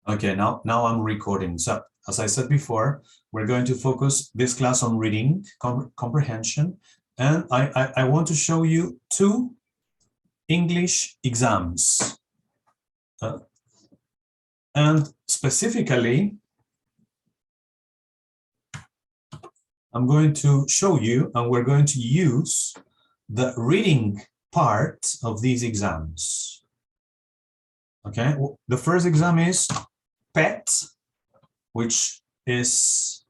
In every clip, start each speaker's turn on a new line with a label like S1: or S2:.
S1: Okay, now I'm recording. So as I said before, we're going to focus this class on reading comprehension, and I want to show you two English exams. And specifically, I'm going to show you, and we're going to use the reading part of these exams. Okay, the first exam is PET, which is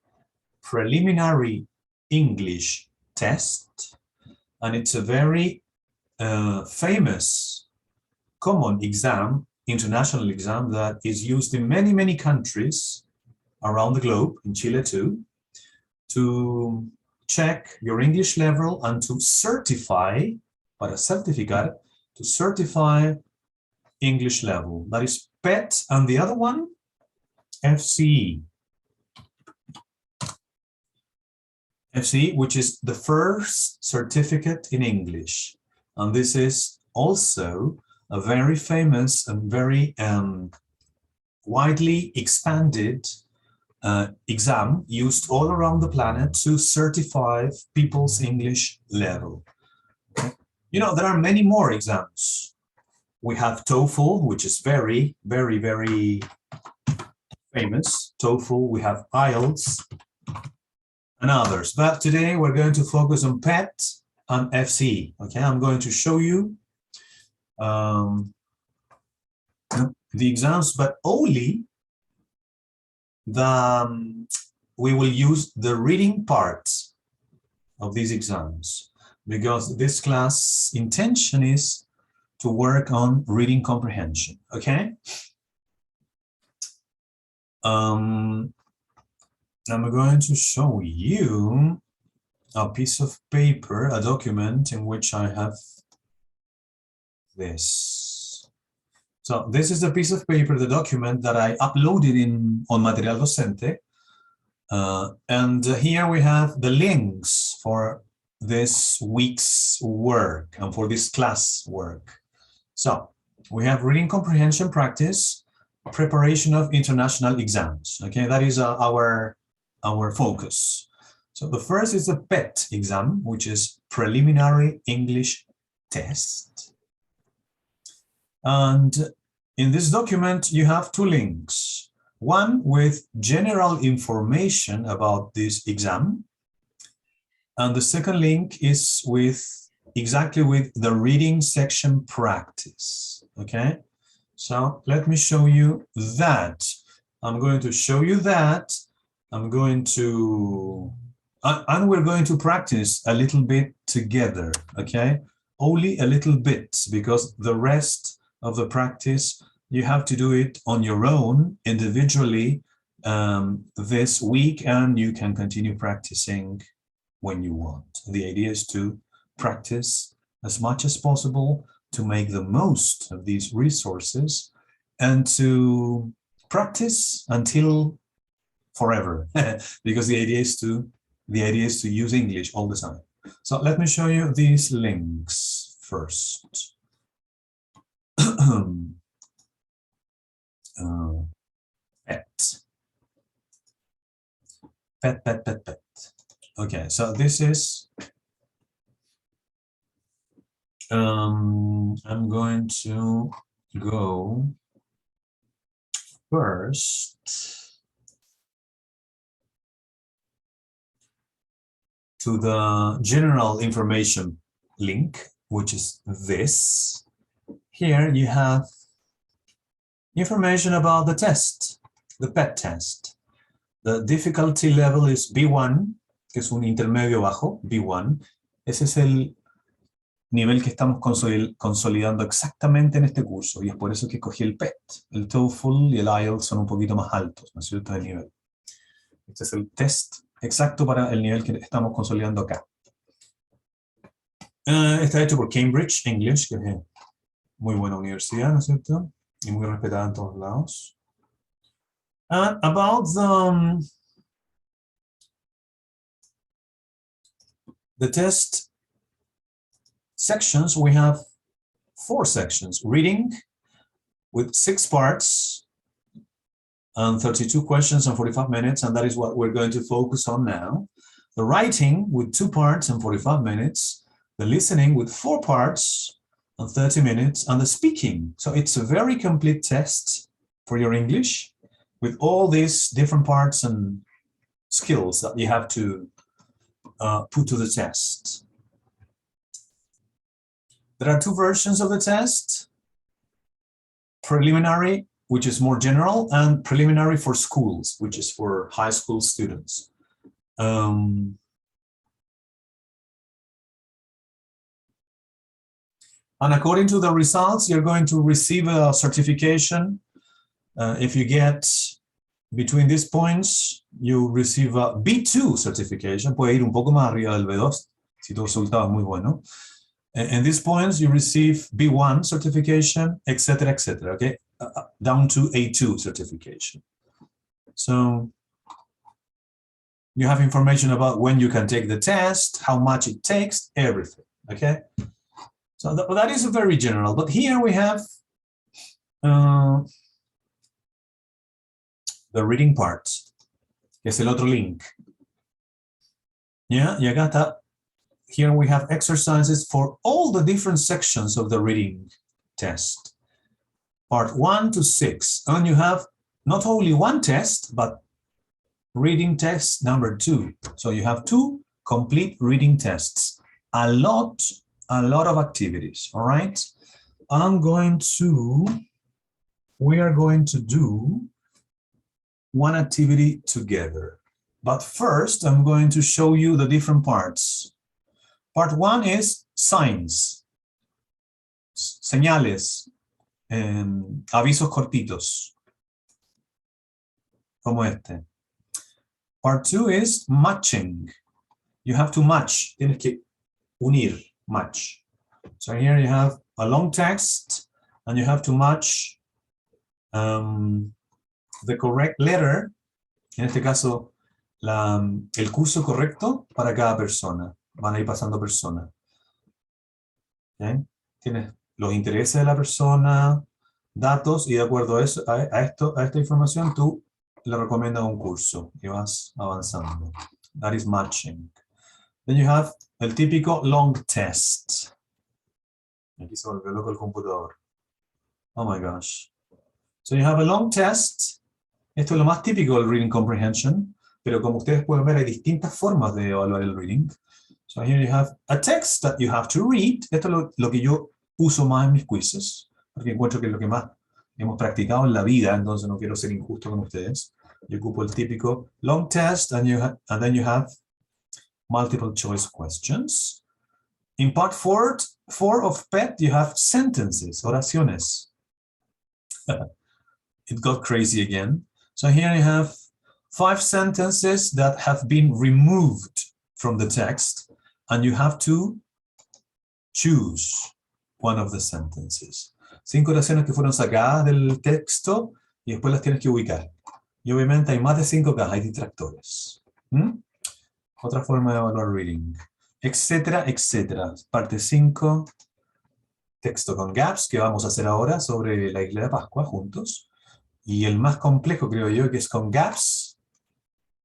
S1: preliminary English test, and it's a very famous, common exam, international exam that is used in many countries around the globe, in Chile too, to check your English level and to certify, para certificar, to certify English level. That is PET, and the other one, FCE. FCE, which is the first certificate in English. And this is also a very famous and very widely expanded exam used all around the planet to certify people's English level. You know, there are many more exams. We have TOEFL, which is very famous. TOEFL, we have IELTS, and others. But today we're going to focus on PET and FCE. Okay, I'm going to show you the exams, but only we will use the reading part of these exams, because this class intention is to work on reading comprehension. Okay. I'm going to show you a piece of paper, a document in which I have this. So this is a piece of paper, the document that I uploaded on Material Docente. And here we have the links for this week's work and for this class work. So we have reading comprehension practice, preparation of international exams. Okay, that is our focus. So the first is the PET exam, which is preliminary English test. And in this document, you have two links. One with general information about this exam. And the second link is exactly with the reading section practice. Okay, so let me show you that. I'm going to show you that. I'm going to, and we're going to practice a little bit together. Okay, only a little bit, because the rest of the practice, you have to do it on your own, individually, this week, and you can continue practicing when you want. The idea is to practice as much as possible, to make the most of these resources, and to practice until forever, because the idea is to use English all the time. So let me show you these links first. PET. Okay, so this is, I'm going to go first to the general information link, which is this. Here you have information about the test, the PET test. The difficulty level is B1, que es un intermedio bajo, B1. Ese es el nivel que estamos consolidando exactamente en este curso, y es por eso que escogí el PET. El TOEFL y el IELTS son un poquito más altos, ¿no es cierto?, de nivel. Este es el test exacto para el nivel que estamos consolidando acá. Está hecho por Cambridge English, que es muy buena universidad, ¿no es cierto?, y muy respetada en todos lados. About the test sections, we have 4 sections. Reading with 6 parts, and 32 questions and 45 minutes, and that is what we're going to focus on now. The writing with 2 parts and 45 minutes, the listening with 4 parts and 30 minutes, and the speaking. So it's a very complete test for your English with all these different parts and skills that you have to put to the test. There are 2 versions of the test: preliminary, which is more general, and preliminary for schools, which is for high school students. And according to the results, you're going to receive a certification. If you get between these points, you receive a B2 certification. Puede ir un poco más arriba del B2 si tu resultado es muy bueno. In these points, you receive B1 certification, etc., etc. Okay, down to A2 certification. So you have information about when you can take the test, how much it takes, everything. Okay, so that is very general. But here we have the reading part, que es el otro link. Yeah, y acá está. Here we have exercises for all the different sections of the reading test. Part 1 to 6. And you have not only one test, but reading test number 2. So you have 2 complete reading tests. A lot of activities, all right? We are going to do one activity together. But first, I'm going to show you the different parts. Part 1 is signs, señales, avisos cortitos, como este. Part 2 is matching. You have to match, tienes que unir, match. So here you have a long text, and you have to match the correct letter, en este caso, el curso correcto para cada persona. Van a ir pasando personas. ¿Okay? Tienes los intereses de la persona, datos, y de acuerdo a eso, a esta información, tú le recomiendas un curso y vas avanzando. That is matching. Then you have el típico long test. Aquí se volvió loco el computador. Oh my gosh. So you have a long test. Esto es lo más típico del reading comprehension, pero como ustedes pueden ver, hay distintas formas de evaluar el reading. So here you have a text that you have to read. Esto es lo que yo uso más en mis quizzes, porque encuentro que es lo que más hemos practicado en la vida, entonces no quiero ser injusto con ustedes. Yo ocupo el típico long test, and then you have multiple choice questions. In part 4 of PET, you have sentences, oraciones. It got crazy again. So here you have 5 sentences that have been removed from the text, and you have to choose one of the sentences. 5 oraciones que fueron sacadas del texto y después las tienes que ubicar. Y obviamente hay más de 5 cajas, hay distractores. Otra forma de evaluar reading. Etcétera, etcétera. Parte 5, texto con gaps, que vamos a hacer ahora sobre la isla de Pascua juntos. Y el más complejo, creo yo, que es con gaps,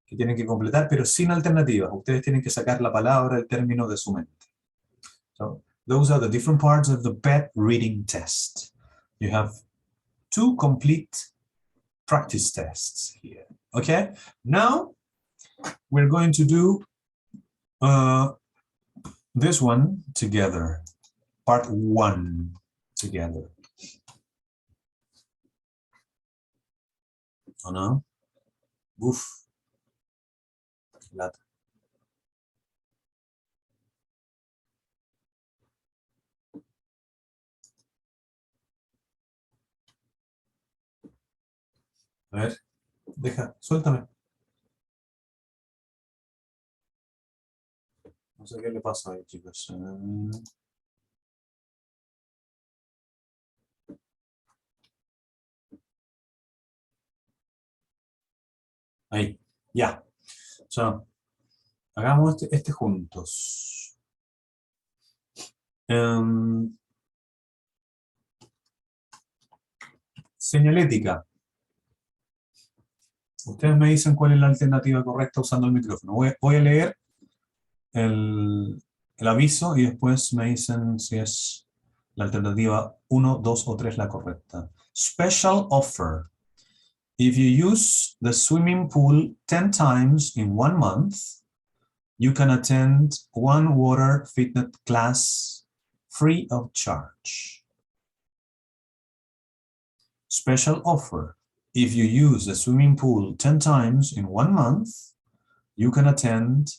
S1: que tienen que completar, pero sin alternativas. Ustedes tienen que sacar la palabra, el término de su mente. So, those are the different parts of the PET reading test. You have 2 complete practice tests here. Okay? Now, we're going to do this one together. Part 1 together. Oh no? Oof. Lata. A ver, suéltame. No sé qué le pasa ahí, chicos. Ahí, ya. So, hagamos este juntos. Señalética. Ustedes me dicen cuál es la alternativa correcta usando el micrófono. Voy a leer el aviso y después me dicen si es la alternativa 1, 2 o 3 la correcta. Special offer. If you use the swimming pool 10 times in 1 month, you can attend one water fitness class free of charge. Special offer. If you use the swimming pool 10 times in 1 month, you can attend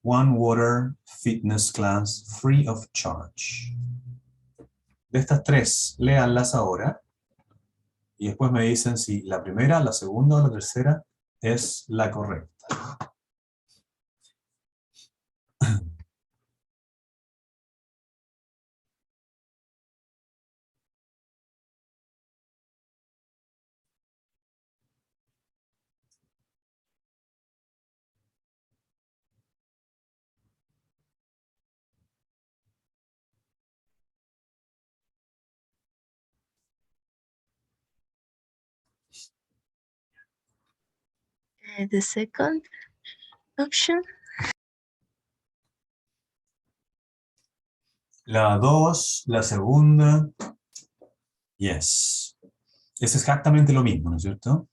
S1: one water fitness class free of charge. De estas tres, léanlas ahora y después me dicen si la primera, la segunda o la tercera es la correcta.
S2: The second option.
S1: La 2, la segunda. Yes. Es exactamente lo mismo, ¿no es cierto?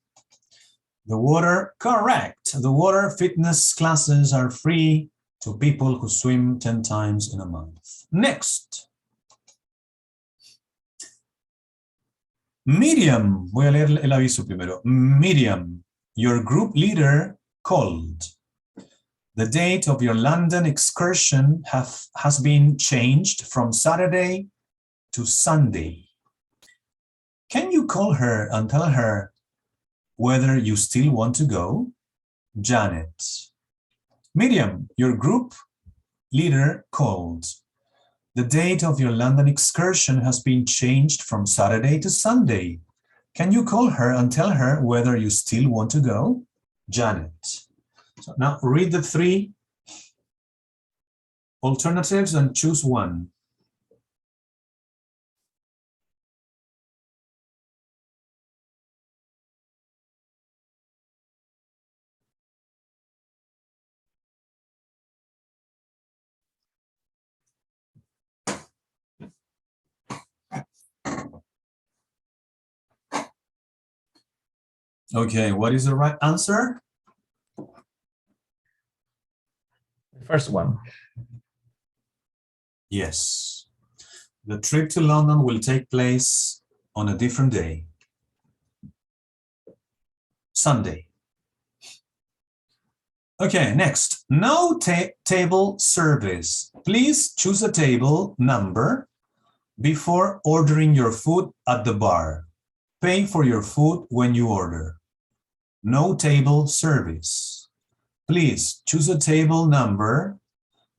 S1: The water, correct. The water fitness classes are free to people who swim 10 times in a month. Next. Miriam, voy a leer el aviso primero. Miriam, your group leader called. The date of your London excursion has been changed from Saturday to Sunday. Can you call her and tell her whether you still want to go? Janet. Miriam, your group leader called. The date of your London excursion has been changed from Saturday to Sunday. Can you call her and tell her whether you still want to go? Janet. So now read the 3 alternatives and choose one. Okay, what is the right answer?
S3: The first one.
S1: Yes. The trip to London will take place on a different day. Sunday. Okay, next. No table service. Please choose a table number before ordering your food at the bar. Pay for your food when you order. No table service. Please choose a table number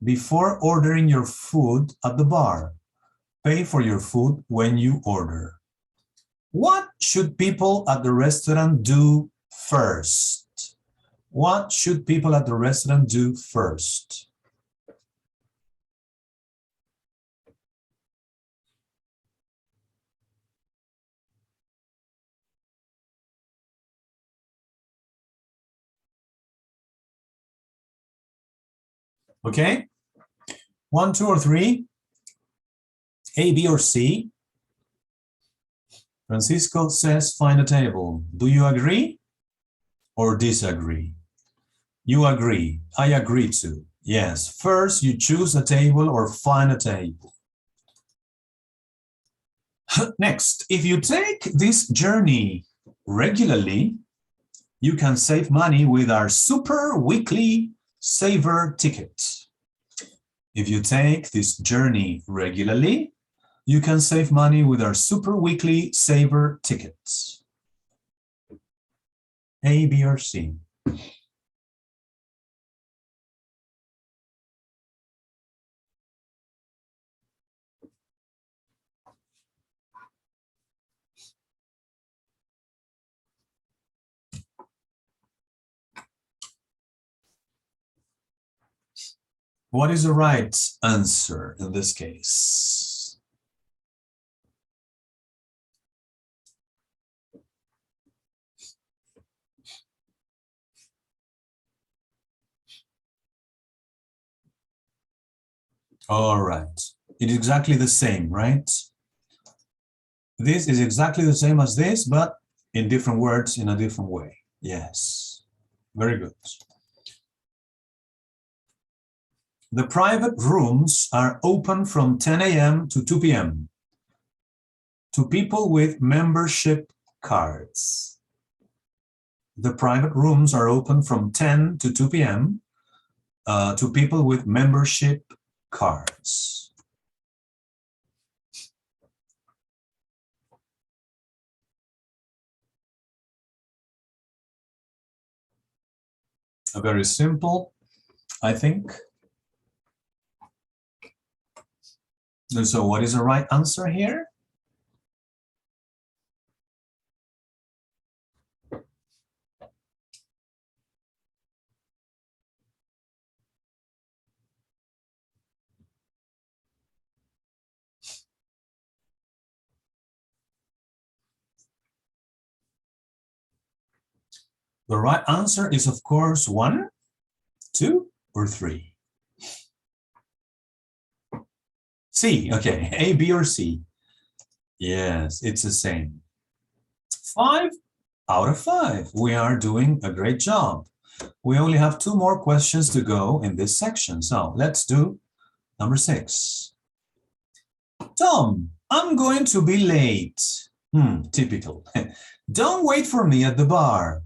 S1: before ordering your food at the bar. Pay for your food when you order. What should people at the restaurant do first? What should people at the restaurant do first? Okay, 1, 2, or 3, A, B, or C. Francisco says find a table. Do you agree or disagree? You agree. I agree too. Yes, first you choose a table or find a table. Next, if you take this journey regularly, you can save money with our Super Weekly Saver ticket. If you take this journey regularly, you can save money with our Super Weekly Saver tickets. A, B, or C. What is the right answer in this case? All right. It is exactly the same, right? This is exactly the same as this, but in different words, in a different way. Yes. Very good. The private rooms are open from 10 a.m. to 2 p.m. to people with membership cards. The private rooms are open from 10 to 2 p.m. To people with membership cards. Very simple, I think. So what is the right answer here? The right answer is, of course, 1, 2, or 3. C, okay, A, B, or C. Yes, it's the same. 5 out of 5. We are doing a great job. We only have 2 more questions to go in this section. So let's do number 6. Tom, I'm going to be late. Typical. Don't wait for me at the bar.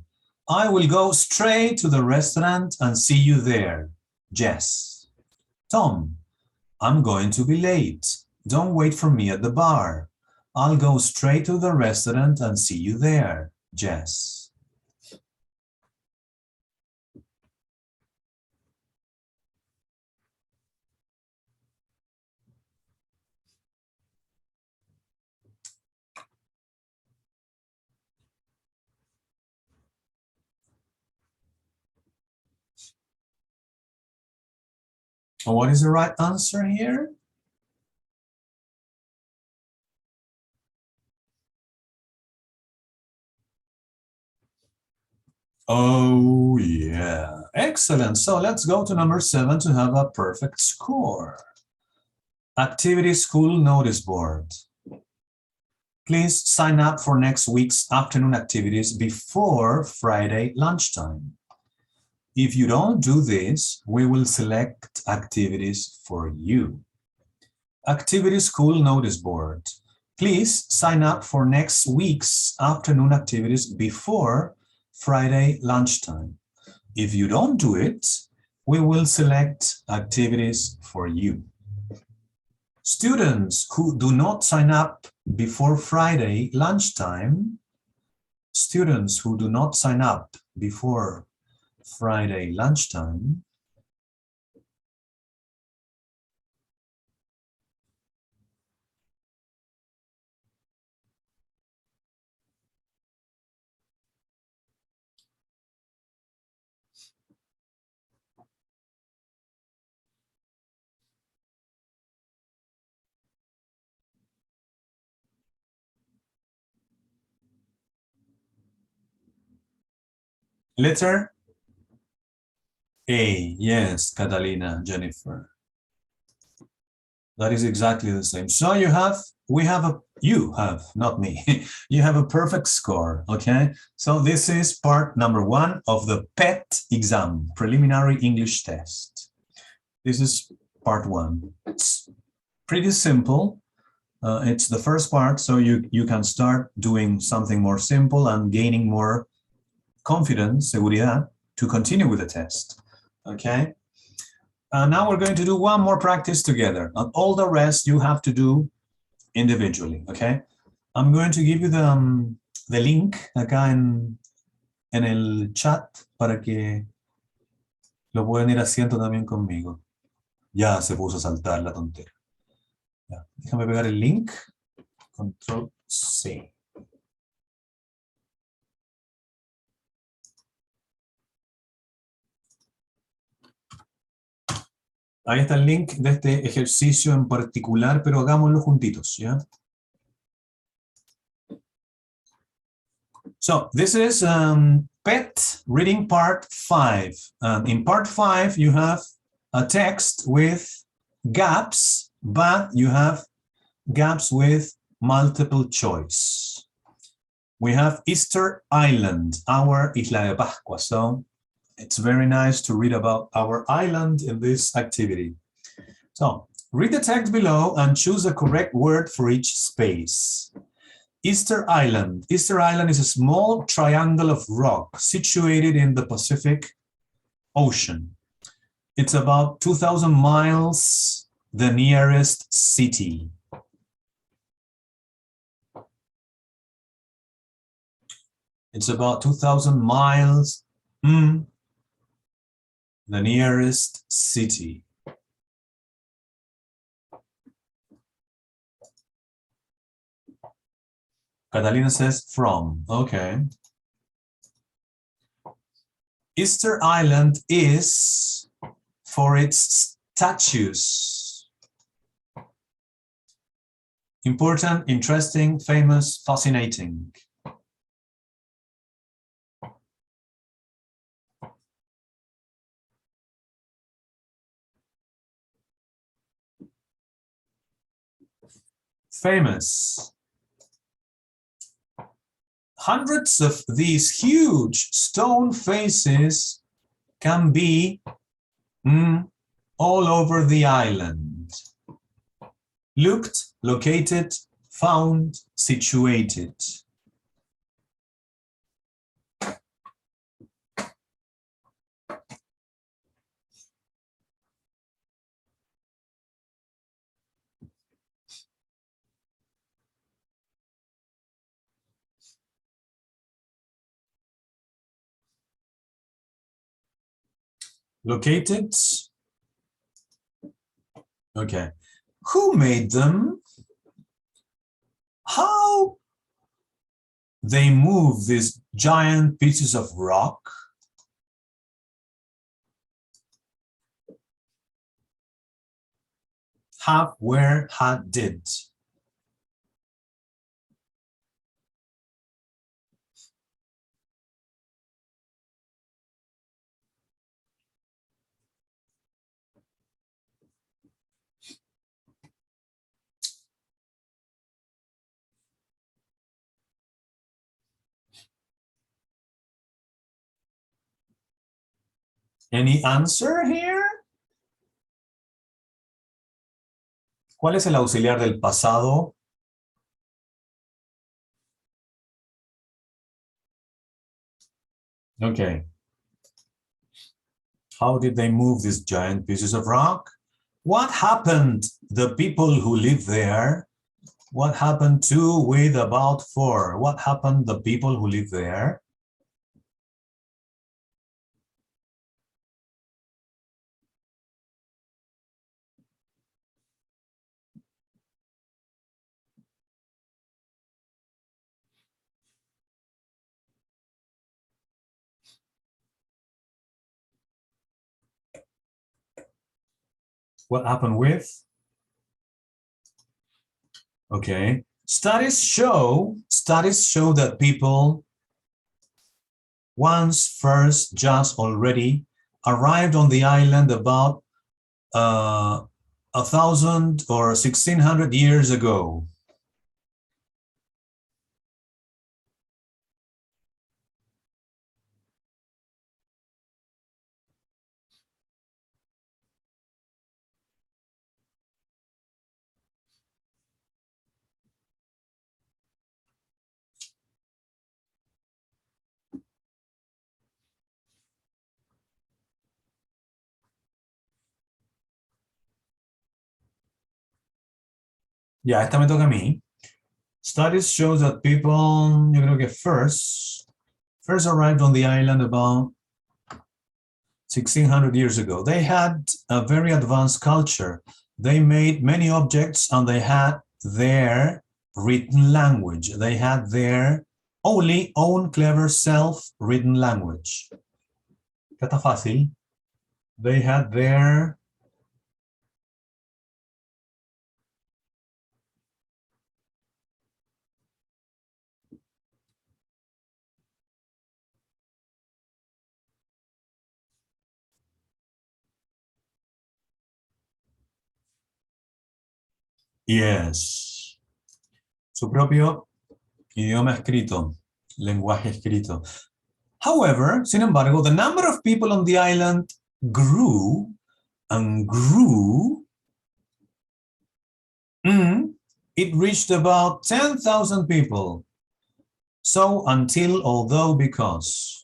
S1: I will go straight to the restaurant and see you there. Jess. Tom, I'm going to be late. Don't wait for me at the bar. I'll go straight to the restaurant and see you there. Jess. What is the right answer here? Oh, yeah. Excellent. So let's go to number 7 to have a perfect score. Activity School Notice Board. Please sign up for next week's afternoon activities before Friday lunchtime. If you don't do this, we will select activities for you. Activity School Notice Board. Please sign up for next week's afternoon activities before Friday lunchtime. If you don't do it, we will select activities for you. Students who do not sign up before Friday lunchtime, students who do not sign up before Friday lunchtime, letter A. Yes, Catalina, Jennifer. That is exactly the same. So you have, not me, you have a perfect score, okay? So this is part number 1 of the PET exam, Preliminary English Test. This is part 1. It's pretty simple. It's the first part, so you can start doing something more simple and gaining more confidence, seguridad, to continue with the test, okay? Now we're going to do one more practice together, and all the rest you have to do individually, okay? I'm going to give you the link acá en el chat para que lo puedan ir haciendo también conmigo. Ya se puso a saltar la tontera. Ya, déjame pegar el link. Control C. Ahí está el link de este ejercicio en particular, pero hagámoslo juntitos, ¿ya? So, this is PET reading part 5. In part 5, you have a text with gaps, but you have gaps with multiple choice. We have Easter Island, our Isla de Pascua. So it's very nice to read about our island in this activity. So read the text below and choose the correct word for each space. Easter Island. Easter Island is a small triangle of rock situated in the Pacific Ocean. It's about 2,000 miles the nearest city. It's about 2,000 miles the nearest city. Catalina says from. Okay. Easter Island is for its statues. Important, interesting, famous, fascinating. Famous. Hundreds of these huge stone faces can be all over the island. Looked, located, found, situated. Located. Okay. Who made them? How they move these giant pieces of rock? Have, where, had, did. Any answer here? ¿Cuál es el auxiliar del pasado? Okay. How did they move these giant pieces of rock? What happened the people who live there? What happened to with about for? What happened the people who live there? What happened with? Okay. Studies show that people once first just already arrived on the island about 1,000 or 1,600 years ago. Ya, esta me toca a mí. Studies show that people, yo creo que first arrived on the island about 1,600 years ago. They had a very advanced culture. They made many objects and they had their written language. They had their own clever self-written language. ¿Qué está fácil? They had their Yes. Su propio idioma escrito, lenguaje escrito. However, sin embargo, the number of people on the island grew and grew. It reached about 10,000 people. So, until, although, because.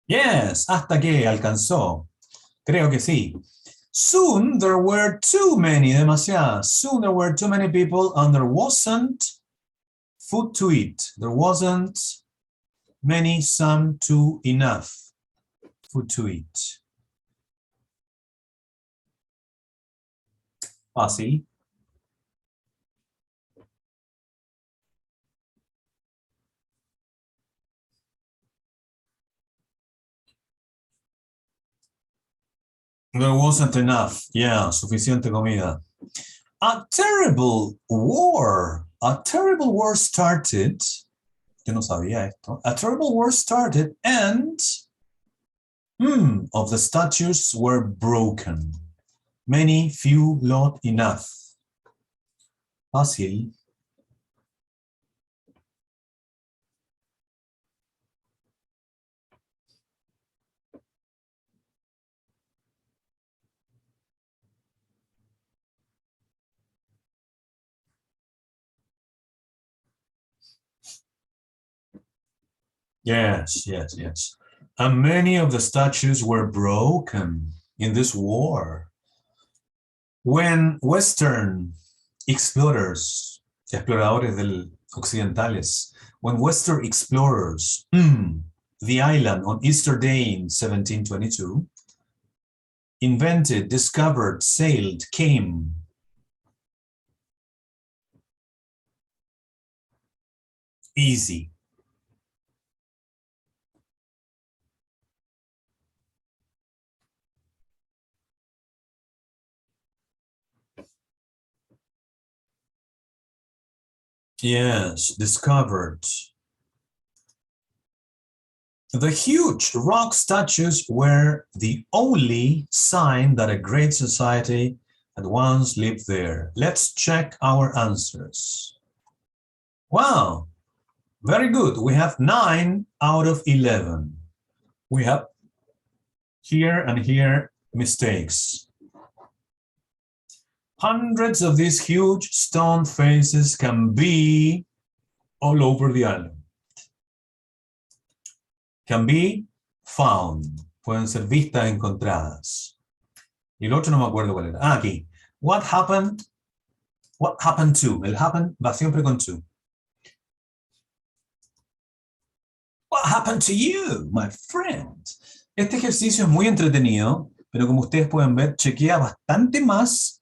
S1: Yes, hasta que alcanzó. Creo que sí. Soon there were too many, demasiadas. Soon there were too many people and there wasn't food to eat. There wasn't many, some, too, enough food to eat. Fácil. There wasn't enough. Yeah, suficiente comida. A terrible war started. Yo no sabía esto. A terrible war started and of the statues were broken. Many, few, not enough. Fácil. Yes. And many of the statues were broken in this war. When Western exploradores occidentales, when Western explorers, the island on Easter Day in 1722, invented, discovered, sailed, came. Easy. Yes, discovered. The huge rock statues were the only sign that a great society had once lived there. Let's check our answers. Wow, very good. We have 9 out of 11. We have here and here mistakes. Hundreds of these huge stone faces can be all over the island. Can be found. Pueden ser vistas, encontradas. Y el otro no me acuerdo cuál era. Ah, aquí. What happened to. El happen va siempre con to. What happened to you, my friend? Este ejercicio es muy entretenido, pero como ustedes pueden ver, chequea bastante más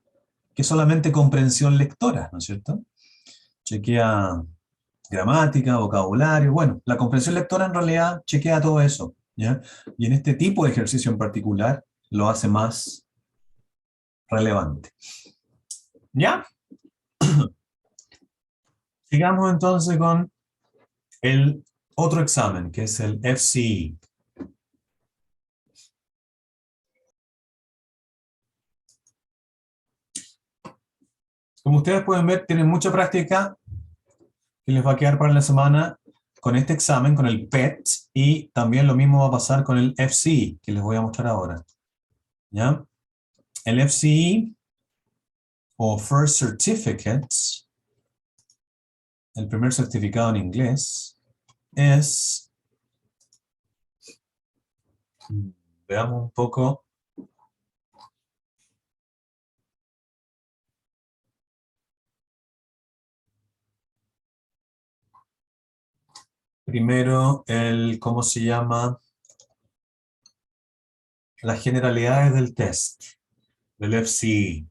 S1: que solamente comprensión lectora, ¿no es cierto? Chequea gramática, vocabulario. Bueno, la comprensión lectora en realidad chequea todo eso, ¿ya? Y en este tipo de ejercicio en particular lo hace más relevante. ¿Ya? Sigamos entonces con el otro examen, que es el FCE. Como ustedes pueden ver, tienen mucha práctica que les va a quedar para la semana con este examen, con el PET, y también lo mismo va a pasar con el FCE, que les voy a mostrar ahora. ¿Ya? El FCE, o First Certificate, el primer certificado en inglés, es, veamos un poco, primero el, ¿cómo se llama? Las generalidades del test, del FCE.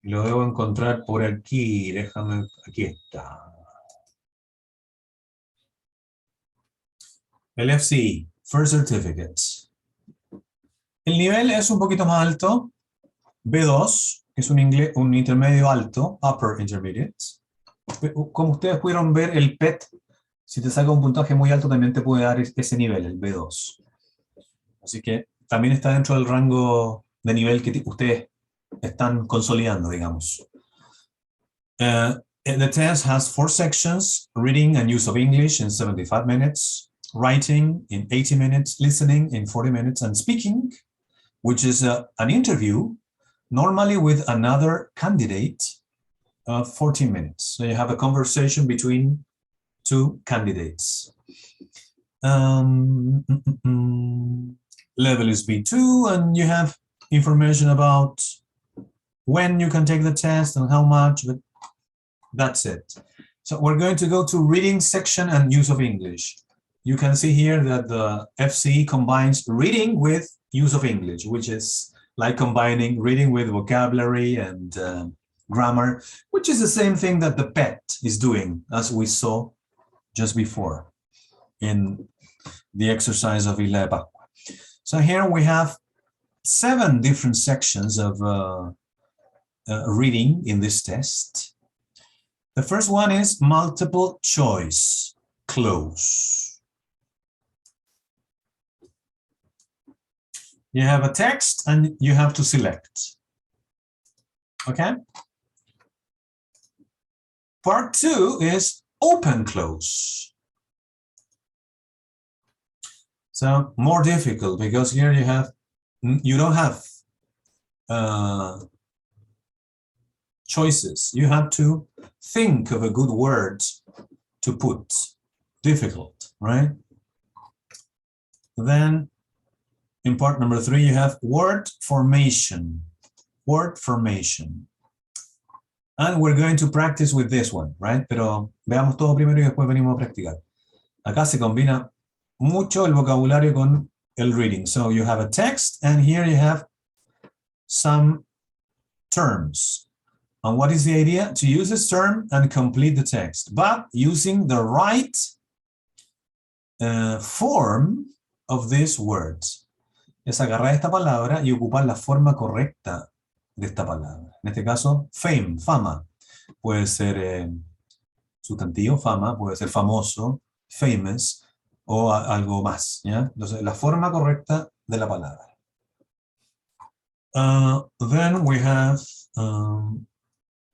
S1: Lo debo encontrar por aquí, déjame, aquí está. El FCE, First Certificate. El nivel es un poquito más alto, B2, que es un intermedio alto, Upper Intermediate. Como ustedes pudieron ver, el PET, si te saca un puntaje muy alto, también te puede dar ese nivel, el B2. Así que también está dentro del rango de nivel que ustedes están consolidando, digamos. The test has 4 sections: reading and use of English in 75 minutes, writing in 80 minutes, listening in 40 minutes, and speaking, which is an interview, normally with another candidate, 14 minutes. So you have a conversation between 2 candidates. Level is B2, and you have information about when you can take the test and how much, but that's it. So we're going to go to reading section and use of English. You can see here that the FCE combines reading with use of English, which is like combining reading with vocabulary and grammar, which is the same thing that the PET is doing, as we saw just before in the exercise of Isla de Pascua. So here we have 7 different sections of reading in this test. The first one is multiple choice, close. You have a text and you have to select. Okay? Part 2 is open, close. So more difficult, because here you don't have choices. You have to think of a good word to put. Difficult, right? Then in part number 3, you have word formation. Word formation. And we're going to practice with this one, right? Pero veamos todo primero y después venimos a practicar. Acá se combina mucho el vocabulario con el reading. So you have a text, and here you have some terms. And what is the idea? To use this term and complete the text, but using the right form of these words. Es agarrar esta palabra y ocupar la forma correcta de esta palabra. En este caso, fame, fama. Puede ser sustantivo, fama, puede ser famoso, famous, o algo más, ¿ya? Entonces, la forma correcta de la palabra. Then we have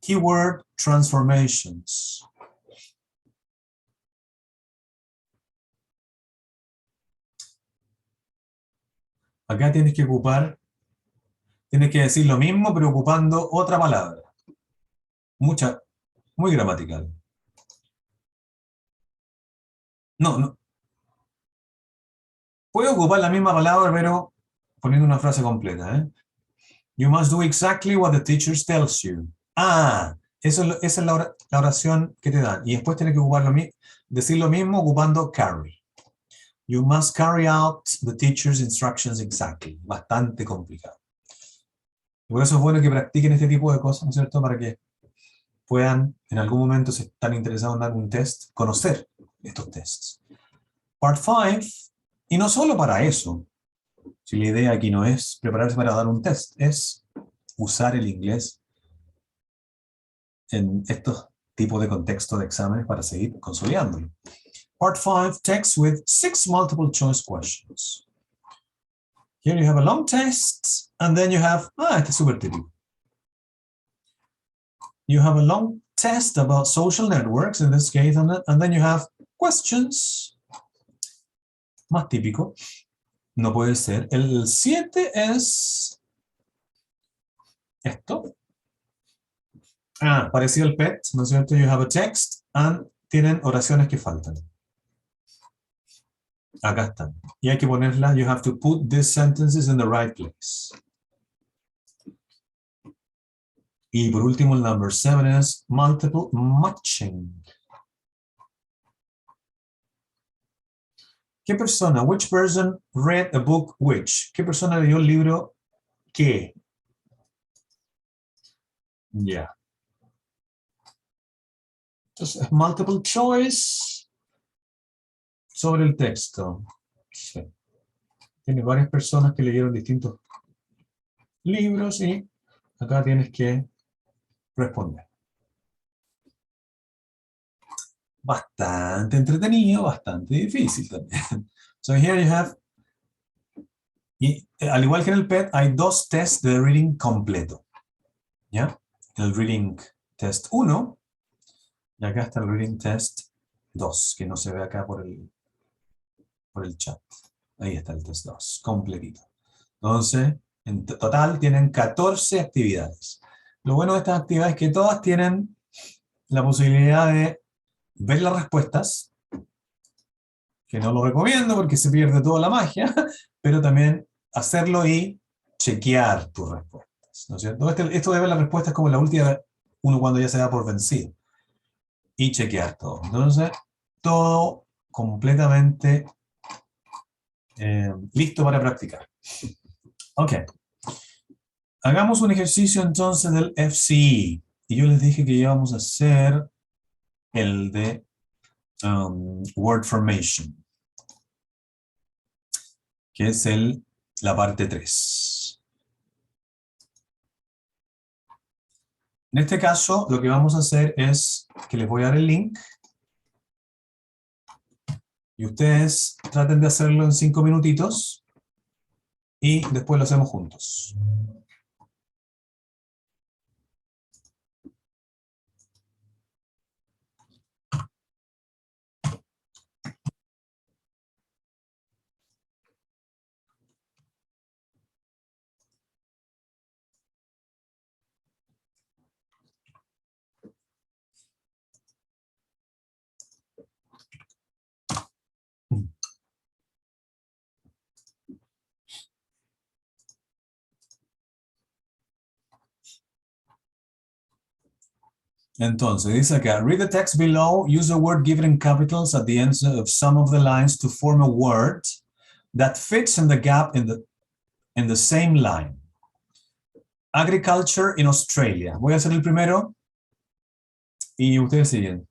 S1: keyword transformations. Acá tienes que decir lo mismo, pero ocupando otra palabra. Muy gramatical. No. Puedo ocupar la misma palabra, pero poniendo una frase completa, ¿eh? You must do exactly what the teacher tells you. Esa es la oración que te dan. Y después tienes que decir lo mismo ocupando carry. You must carry out the teacher's instructions exactly. Bastante complicado. Y por eso es bueno que practiquen este tipo de cosas, ¿no es cierto? Para que puedan, en algún momento, si están interesados en dar un test, conocer estos tests. Part 5, y no solo para eso. Si la idea aquí no es prepararse para dar un test, es usar el inglés en estos tipos de contextos de exámenes para seguir consolidándolo. Part 5, text with 6 multiple choice questions. Here you have a long test, and then you have, este es súper típico. You have a long test about social networks, in this case, and then you have questions. Más típico. No puede ser. El 7 es esto. Parecido al PET, ¿no es cierto? You have a text, and tienen oraciones que faltan. Acá están. Y hay que ponerlas, you have to put these sentences in the right place. Y por último, el number 7 es multiple matching. ¿Qué persona? Which person read a book which? ¿Qué persona leyó el libro qué? Yeah. Entonces, multiple choice. sobre el texto. Sí. Tienes varias personas que leyeron distintos libros y acá tienes que responder. Bastante entretenido, bastante difícil también. So here you have, y al igual que en el PET, hay dos tests de reading completo. ¿Ya? El reading test 1 y acá está el reading test 2, que no se ve acá por el chat. Ahí está el test 2, completito. Entonces, en total tienen 14 actividades. Lo bueno de estas actividades es que todas tienen la posibilidad de ver las respuestas, que no lo recomiendo porque se pierde toda la magia, pero también hacerlo y chequear tus respuestas, ¿no es cierto? Esto de ver las respuestas es como la última, uno cuando ya se da por vencido. Y chequear todo. Entonces, todo completamente listo para practicar. Ok. Hagamos un ejercicio entonces del FCE. Y yo les dije que íbamos a hacer el de Word Formation, que es la parte 3. En este caso, lo que vamos a hacer es que les voy a dar el link y ustedes traten de hacerlo en 5 minutitos y después lo hacemos juntos. Entonces, dice acá, read the text below, use the word given in capitals at the end of some of the lines to form a word that fits in the gap in the same line. Agriculture in Australia. Voy a hacer el primero y ustedes siguen.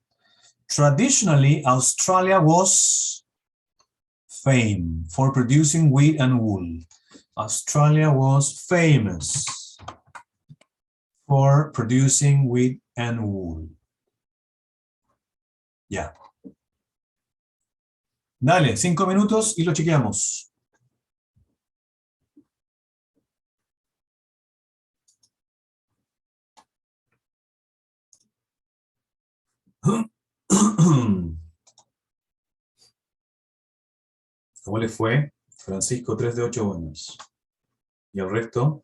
S1: Traditionally, Australia was famed for producing wheat and wool. Australia was famous for producing wheat and wool. Ya. Dale, 5 minutos y lo chequeamos. ¿Cómo le fue? Francisco, 3 de 8 buenos. ¿Y el resto?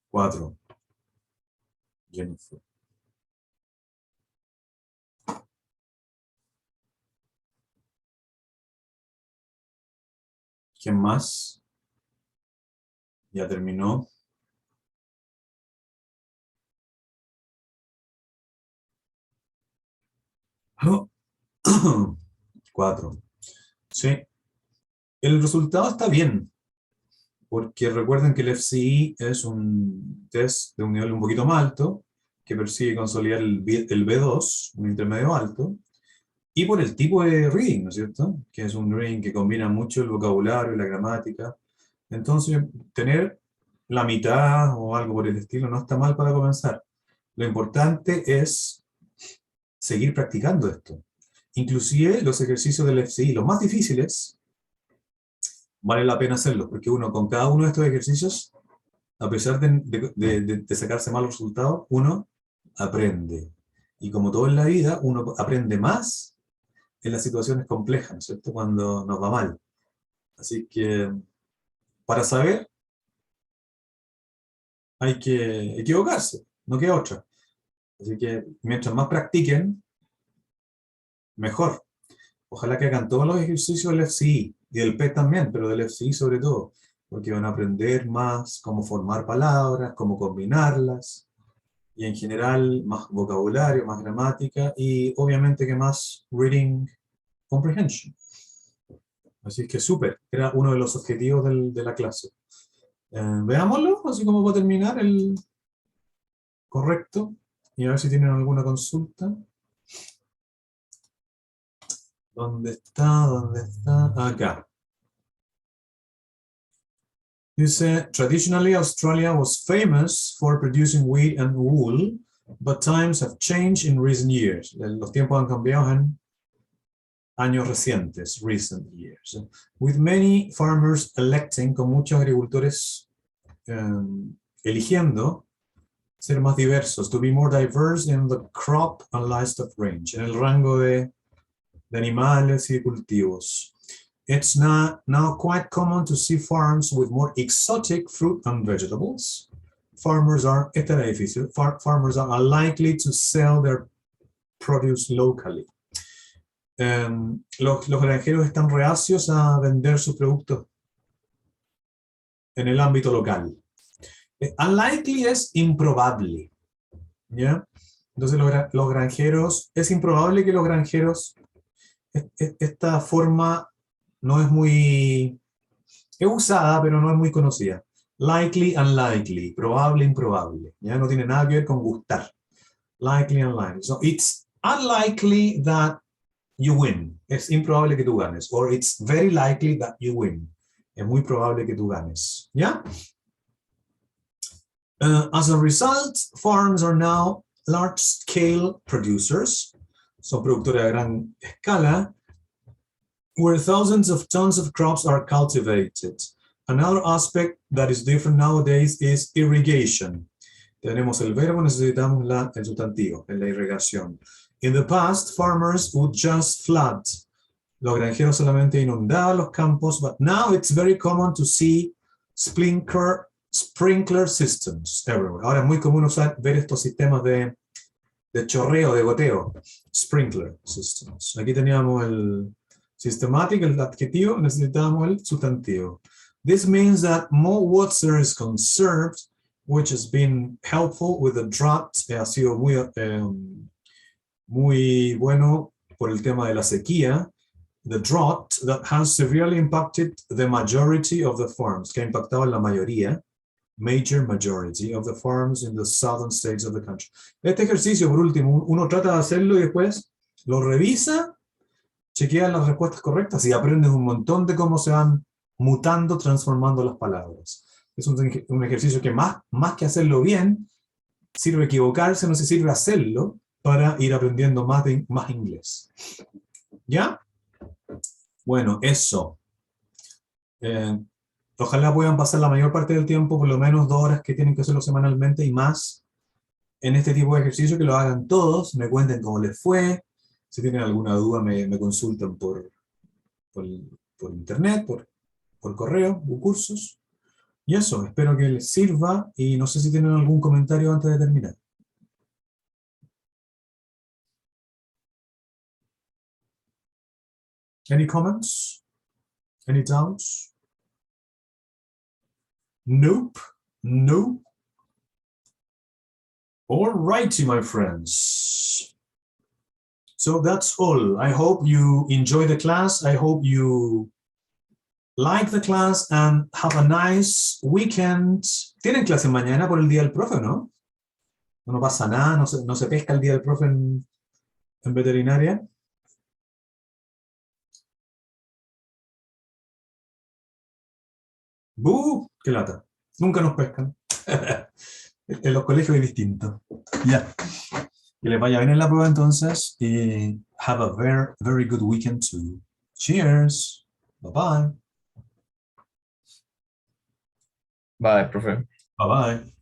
S1: Cuatro. Jennifer. ¿Quién más? Ya terminó. Cuatro. Sí. El resultado está bien, porque recuerden que el FCE es un test de un nivel un poquito más alto, que persigue consolidar el B2, un intermedio alto, y por el tipo de reading, ¿no es cierto? Que es un reading que combina mucho el vocabulario y la gramática. Entonces, tener la mitad o algo por el estilo no está mal para comenzar. Lo importante es seguir practicando esto. Inclusive los ejercicios del FCI, los más difíciles, vale la pena hacerlos, porque uno con cada uno de estos ejercicios, a pesar de sacarse malos resultados, uno aprende. Y como todo en la vida, uno aprende más en las situaciones complejas, ¿no es cierto? Cuando nos va mal. Así que, para saber, hay que equivocarse, no queda otra. Así que, mientras más practiquen, mejor. Ojalá que hagan todos los ejercicios del FCI, y del PET también, pero del FCI sobre todo, porque van a aprender más cómo formar palabras, cómo combinarlas, y en general más vocabulario, más gramática, y obviamente que más reading comprehension. Así que súper, era uno de los objetivos de la clase. Veámoslo, así como va a terminar el correcto. Y a ver si tienen alguna consulta. ¿Dónde está? ¿Dónde está? Acá. Dice, traditionally Australia was famous for producing wheat and wool, but times have changed in recent years. Los tiempos han cambiado en años recientes, recent years. With many farmers electing, con muchos agricultores eligiendo ser más diversos, to be more diverse in the crop and livestock range, en el rango de animales y cultivos. It's now quite common to see farms with more exotic fruit and vegetables. Farmers are, esta era difícil, farmers are likely to sell their produce locally. Los granjeros están reacios a vender sus productos en el ámbito local. Unlikely es improbable, ¿ya? Entonces los granjeros, es improbable que los granjeros, esta forma no es muy, es usada, pero no es muy conocida. Likely, unlikely, probable, improbable, ¿ya? No tiene nada que ver con gustar. Likely, unlikely. So it's unlikely that you win. Es improbable que tú ganes. Or it's very likely that you win. Es muy probable que tú ganes, ¿ya? As a result, farms are now large-scale producers, son productores a gran escala, where thousands of tons of crops are cultivated. Another aspect that is different nowadays is irrigation. Tenemos el verbo, necesitamos el sustantivo, en la irrigación. In the past, farmers would just flood. Los granjeros solamente inundaban los campos, but now it's very common to see sprinkler systems everywhere. Ahora es muy común ver estos sistemas de chorreo, de goteo. Sprinkler systems. Aquí teníamos el systematic, el adjetivo, necesitábamos el sustantivo. This means that more water is conserved, which has been helpful with the drought. Ha sido muy bueno por el tema de la sequía. The drought that has severely impacted the majority of the farms, que ha impactado en la mayoría, major majority of the farms in the southern states of the country. Este ejercicio, por último, uno trata de hacerlo y después lo revisa, chequea las respuestas correctas y aprendes un montón de cómo se van mutando, transformando las palabras. Es un ejercicio que más que hacerlo bien, sirve equivocarse, no se sirve hacerlo para ir aprendiendo más inglés. ¿Ya? Bueno, eso. Ojalá puedan pasar la mayor parte del tiempo, por lo menos 2 horas que tienen que hacerlo semanalmente y más en este tipo de ejercicio, que lo hagan todos, me cuenten cómo les fue. Si tienen alguna duda me consultan por internet, por correo, o cursos. Y eso, espero que les sirva y no sé si tienen algún comentario antes de terminar. Any comments? Any doubts? Nope. No. All righty, my friends. So that's all. I hope you enjoy the class. I hope you like the class and have a nice weekend. ¿Tienen clase mañana por el Día del Profe, no? No pasa nada, no se pesca el Día del Profe en veterinaria. ¡Qué lata! Nunca nos pescan. En los colegios es distinto. Ya. Que les vaya bien en la prueba entonces. Y have a very, very good weekend too. Cheers. Bye-bye.
S3: Bye, profe.
S1: Bye-bye.